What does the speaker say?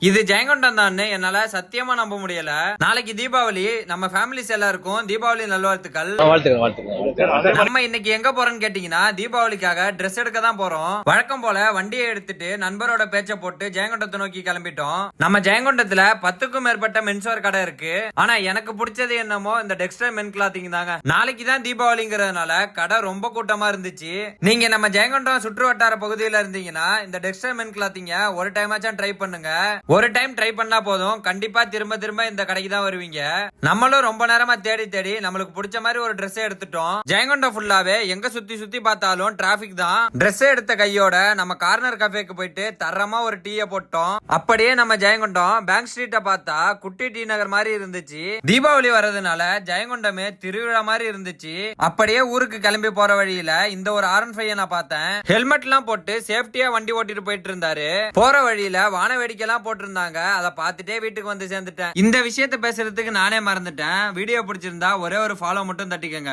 இது ஜெயங்கொண்டம் தான் என்னால சத்தியமா நம்ப முடியல. நாளைக்கு தீபாவளி, நம்ம ஃபேமிலிஸ் எல்லாருக்கும் தீபாவளி நல்வாழ்த்துக்கள். நம்ம இன்னைக்கு எங்க போறோம்னு கேட்டீங்கன்னா தீபாவளிக்காக ட்ரெஸ் எடுக்க தான் போறோம். வழக்கம் போல வண்டியை எடுத்துட்டு நண்பரோட பேச்ச போட்டு ஜெயங்கொண்டத்தை நோக்கி கிளம்பிட்டோம். நம்ம ஜெயங்கொண்டத்துல 10க்கும் மேற்பட்ட மென்ஸ்வேர் கடை இருக்கு. ஆனா எனக்கு பிடிச்சது என்னமோ இந்த டெக்ஸ்டைல் மென் கிளாத்திங் தாங்க. நாளைக்கு தான் தீபாவளிங்கிறதுனால கடை ரொம்ப கூட்டமா இருந்துச்சு. நீங்க நம்ம ஜெயங்கொண்டம் சுற்று வட்டார பகுதியில இருந்தீங்கன்னா இந்த டெக்ஸ்டைல் மென் கிளாத்திங்க ஒரு டைம் ஆச்சும் ட்ரை பண்ணுங்க. ஒரு டைம் ட்ரை பண்ணா போதும், கண்டிப்பா திரும்ப திரும்ப இந்த கடைக்கு தான் வருவீங்க. நம்மளும் ரொம்ப நேரமா தேடி தேடி நம்மளுக்கு பிடிச்ச மாதிரி ஒரு Dress எடுத்துட்டோம். ஜெயங்கொண்டம் ஃபுல்லாவே எங்க சுத்தி சுத்தி பார்த்தாலும் டிராபிக் தான். Dress எடுத்த கையோட நம்ம கார்னர் கஃபேக்கு போயிட்டு தரமா ஒரு டீயை போட்டோம். அப்படியே நம்ம ஜெயங்கொண்டம் பேங்க் ஸ்ட்ரீட்டை பார்த்தா குட்டி டி நகர் மாதிரி இருந்துச்சு. தீபாவளி வர்றதுனால ஜெயங்கொண்டமே திருவிழா மாதிரி இருந்துச்சு. அப்படியே ஊருக்கு கிளம்பி போற வழியில இந்த ஒரு R15 நான் பார்த்தேன். ஹெல்மெட் எல்லாம் போட்டு சேஃப்டியா வண்டி ஓட்டிட்டு போயிட்டு இருந்தாரு. போற வழியில வான வேடிக்கை எல்லாம் போட்டிருந்தாங்க. அதை பார்த்துட்டே வீட்டுக்கு வந்து சேர்ந்துட்டேன். இந்த விஷயத்த பேசுறதுக்கு நானே மறந்துட்டேன். வீடியோ பிடிச்சிருந்தா ஒரே ஒரு ஃபாலோ மட்டும் தட்டிக்கங்க.